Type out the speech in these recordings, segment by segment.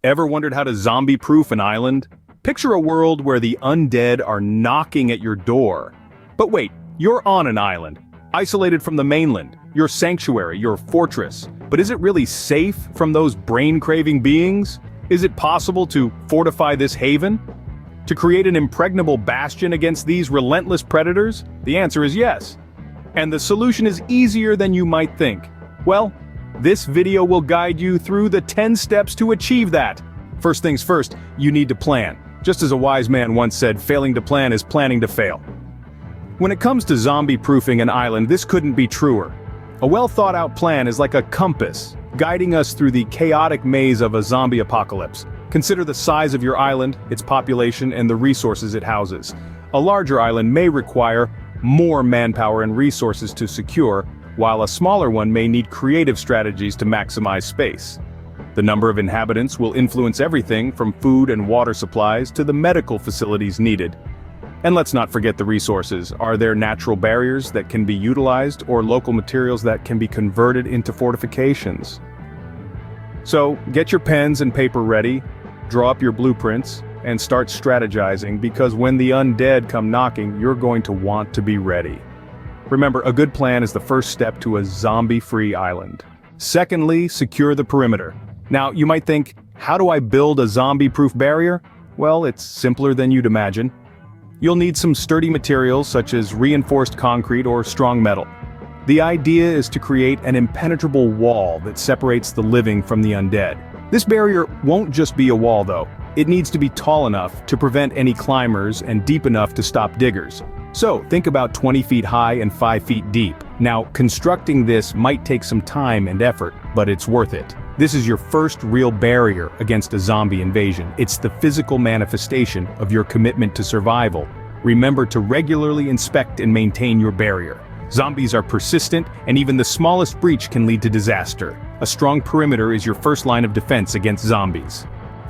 Ever wondered how to zombie-proof an island? Picture a world where the undead are knocking at your door. But wait, you're on an island, isolated from the mainland, your sanctuary, your fortress. But is it really safe from those brain-craving beings? Is it possible to fortify this haven? To create an impregnable bastion against these relentless predators? The answer is yes. And the solution is easier than you might think. Well, this video will guide you through the 10 steps to achieve that. First things first, you need to plan. Just as a wise man once said, failing to plan is planning to fail. When it comes to zombie-proofing an island, this couldn't be truer. A well-thought-out plan is like a compass, guiding us through the chaotic maze of a zombie apocalypse. Consider the size of your island, its population, and the resources it houses. A larger island may require more manpower and resources to secure, while a smaller one may need creative strategies to maximize space. The number of inhabitants will influence everything from food and water supplies to the medical facilities needed. And let's not forget the resources. Are there natural barriers that can be utilized or local materials that can be converted into fortifications? So, get your pens and paper ready, draw up your blueprints, and start strategizing, because when the undead come knocking, you're going to want to be ready. Remember, a good plan is the first step to a zombie-free island. Secondly, secure the perimeter. Now, you might think, how do I build a zombie-proof barrier? Well, it's simpler than you'd imagine. You'll need some sturdy materials such as reinforced concrete or strong metal. The idea is to create an impenetrable wall that separates the living from the undead. This barrier won't just be a wall though. It needs to be tall enough to prevent any climbers and deep enough to stop diggers. So, think about 20 feet high and 5 feet deep. Now, constructing this might take some time and effort, but it's worth it. This is your first real barrier against a zombie invasion. It's the physical manifestation of your commitment to survival. Remember to regularly inspect and maintain your barrier. Zombies are persistent, and even the smallest breach can lead to disaster. A strong perimeter is your first line of defense against zombies.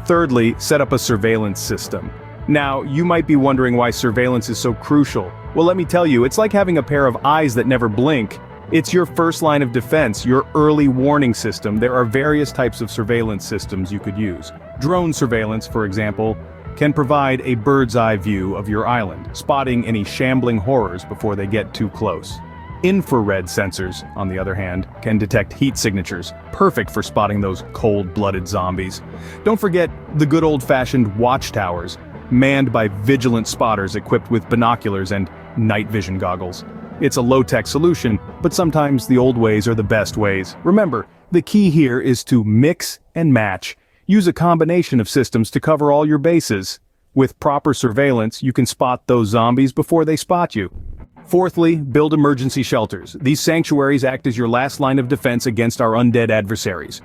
Thirdly, set up a surveillance system. Now, you might be wondering why surveillance is so crucial. Well, let me tell you, it's like having a pair of eyes that never blink. It's your first line of defense, your early warning system. There are various types of surveillance systems you could use. Drone surveillance, for example, can provide a bird's-eye view of your island, spotting any shambling horrors before they get too close. Infrared sensors, on the other hand, can detect heat signatures, perfect for spotting those cold-blooded zombies. Don't forget the good old-fashioned watchtowers, manned by vigilant spotters equipped with binoculars and night vision goggles. It's a low-tech solution, but sometimes the old ways are the best ways. Remember, the key here is to mix and match. Use a combination of systems to cover all your bases. With proper surveillance, you can spot those zombies before they spot you. Fourthly, build emergency shelters. These sanctuaries act as your last line of defense against our undead adversaries.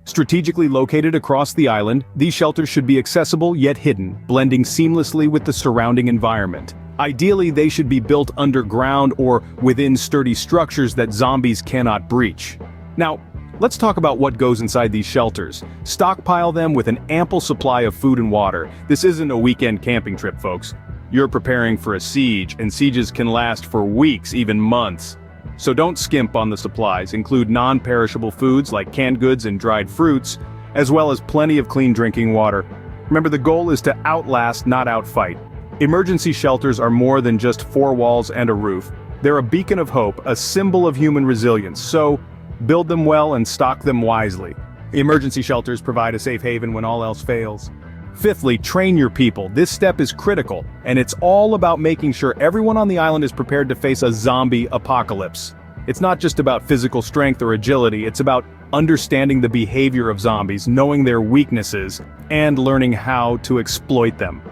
Strategically located across the island, these shelters should be accessible yet hidden, blending seamlessly with the surrounding environment. Ideally, they should be built underground or within sturdy structures that zombies cannot breach. Now, let's talk about what goes inside these shelters. Stockpile them with an ample supply of food and water. This isn't a weekend camping trip, folks. You're preparing for a siege, and sieges can last for weeks, even months. So don't skimp on the supplies. Include non-perishable foods like canned goods and dried fruits, as well as plenty of clean drinking water. Remember, the goal is to outlast, not outfight. Emergency shelters are more than just four walls and a roof. They're a beacon of hope, a symbol of human resilience. So, build them well and stock them wisely. Emergency shelters provide a safe haven when all else fails. Fifthly, train your people. This step is critical, and it's all about making sure everyone on the island is prepared to face a zombie apocalypse. It's not just about physical strength or agility, it's about understanding the behavior of zombies, knowing their weaknesses, and learning how to exploit them.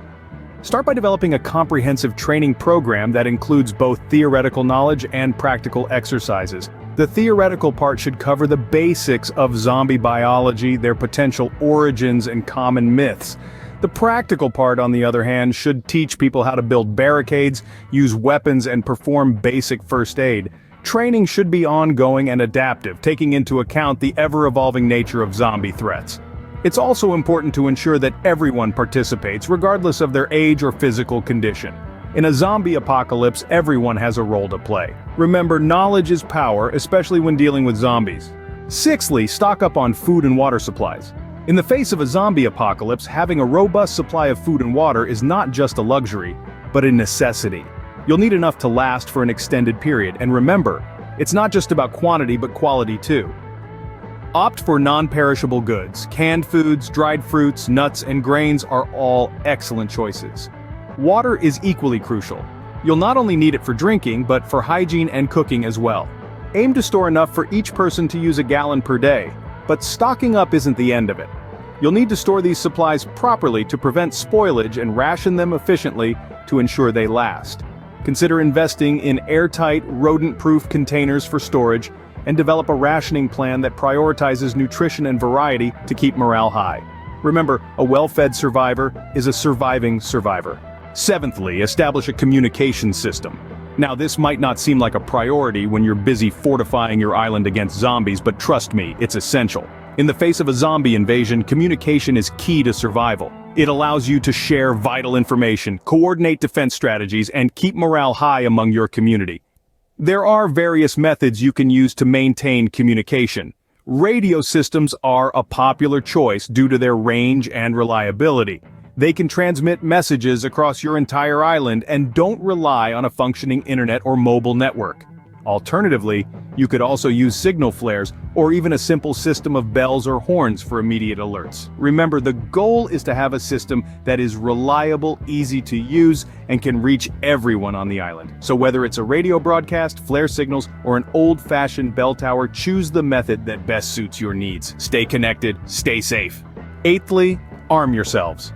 Start by developing a comprehensive training program that includes both theoretical knowledge and practical exercises. The theoretical part should cover the basics of zombie biology, their potential origins, and common myths. The practical part, on the other hand, should teach people how to build barricades, use weapons, and perform basic first aid. Training should be ongoing and adaptive, taking into account the ever-evolving nature of zombie threats. It's also important to ensure that everyone participates, regardless of their age or physical condition. In a zombie apocalypse, everyone has a role to play. Remember, knowledge is power, especially when dealing with zombies. Sixthly, stock up on food and water supplies. In the face of a zombie apocalypse, having a robust supply of food and water is not just a luxury, but a necessity. You'll need enough to last for an extended period, and remember, it's not just about quantity but quality too. Opt for non-perishable goods. Canned foods, dried fruits, nuts, and grains are all excellent choices. Water is equally crucial. You'll not only need it for drinking, but for hygiene and cooking as well. Aim to store enough for each person to use a gallon per day, but stocking up isn't the end of it. You'll need to store these supplies properly to prevent spoilage and ration them efficiently to ensure they last. Consider investing in airtight, rodent-proof containers for storage, and develop a rationing plan that prioritizes nutrition and variety to keep morale high. Remember, a well-fed survivor is a surviving survivor. Seventhly, establish a communication system. Now, this might not seem like a priority when you're busy fortifying your island against zombies, but trust me, it's essential. In the face of a zombie invasion, communication is key to survival. It allows you to share vital information, coordinate defense strategies, and keep morale high among your community. There are various methods you can use to maintain communication. Radio systems are a popular choice due to their range and reliability. They can transmit messages across your entire island and don't rely on a functioning internet or mobile network. Alternatively, you could also use signal flares or even a simple system of bells or horns for immediate alerts. Remember, the goal is to have a system that is reliable, easy to use, and can reach everyone on the island. So whether it's a radio broadcast, flare signals, or an old-fashioned bell tower, choose the method that best suits your needs. Stay connected, stay safe. Eighthly, arm yourselves.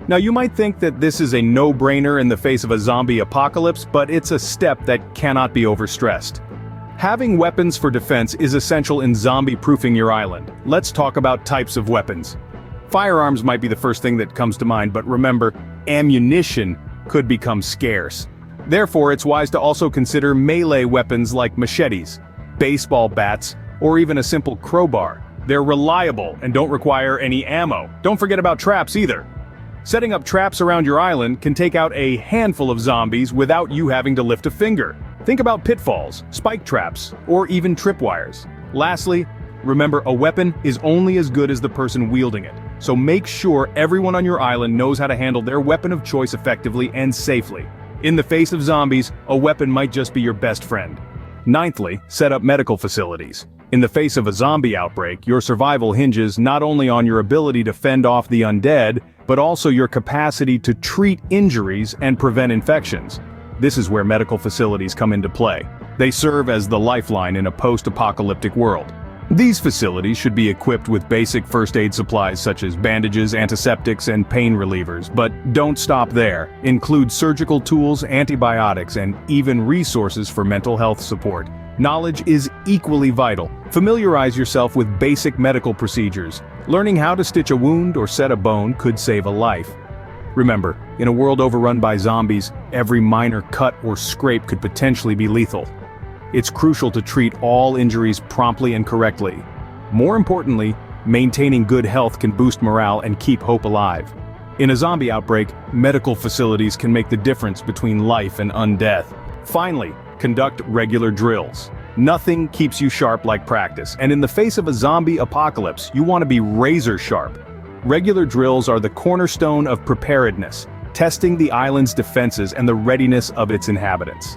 Now, you might think that this is a no-brainer in the face of a zombie apocalypse, but it's a step that cannot be overstressed. Having weapons for defense is essential in zombie-proofing your island. Let's talk about types of weapons. Firearms might be the first thing that comes to mind, but remember, ammunition could become scarce. Therefore, it's wise to also consider melee weapons like machetes, baseball bats, or even a simple crowbar. They're reliable and don't require any ammo. Don't forget about traps either. Setting up traps around your island can take out a handful of zombies without you having to lift a finger. Think about pitfalls, spike traps, or even tripwires. Lastly, remember, a weapon is only as good as the person wielding it, so make sure everyone on your island knows how to handle their weapon of choice effectively and safely. In the face of zombies, a weapon might just be your best friend. Ninthly, set up medical facilities. In the face of a zombie outbreak, your survival hinges not only on your ability to fend off the undead, but also your capacity to treat injuries and prevent infections. This is where medical facilities come into play. They serve as the lifeline in a post-apocalyptic world. These facilities should be equipped with basic first aid supplies such as bandages, antiseptics, and pain relievers, but don't stop there. Include surgical tools, antibiotics, and even resources for mental health support. Knowledge is equally vital. Familiarize yourself with basic medical procedures. Learning how to stitch a wound or set a bone could save a life. Remember, in a world overrun by zombies, every minor cut or scrape could potentially be lethal. It's crucial to treat all injuries promptly and correctly. More importantly, maintaining good health can boost morale and keep hope alive. In a zombie outbreak, medical facilities can make the difference between life and undeath. Finally, conduct regular drills. Nothing keeps you sharp like practice, and in the face of a zombie apocalypse, you want to be razor sharp. Regular drills are the cornerstone of preparedness, testing the island's defenses and the readiness of its inhabitants.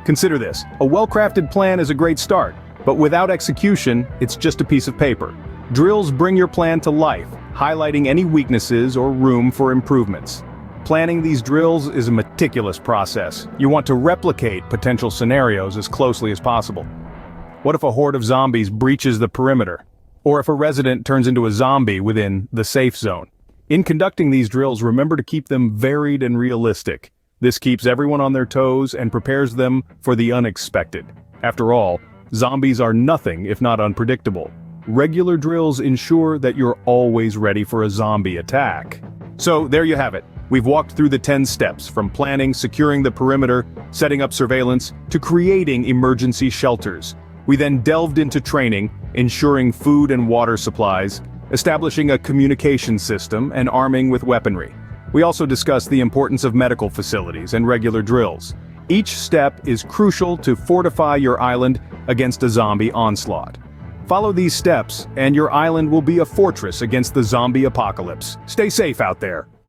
Consider this: a well-crafted plan is a great start, but without execution, it's just a piece of paper. Drills bring your plan to life, highlighting any weaknesses or room for improvements. Planning these drills is a meticulous process. You want to replicate potential scenarios as closely as possible. What if a horde of zombies breaches the perimeter? Or if a resident turns into a zombie within the safe zone? In conducting these drills, remember to keep them varied and realistic. This keeps everyone on their toes and prepares them for the unexpected. After all, zombies are nothing if not unpredictable. Regular drills ensure that you're always ready for a zombie attack. So there you have it. We've walked through the 10 steps, from planning, securing the perimeter, setting up surveillance, to creating emergency shelters. We then delved into training, ensuring food and water supplies, establishing a communication system, and arming with weaponry. We also discussed the importance of medical facilities and regular drills. Each step is crucial to fortify your island against a zombie onslaught. Follow these steps, and your island will be a fortress against the zombie apocalypse. Stay safe out there.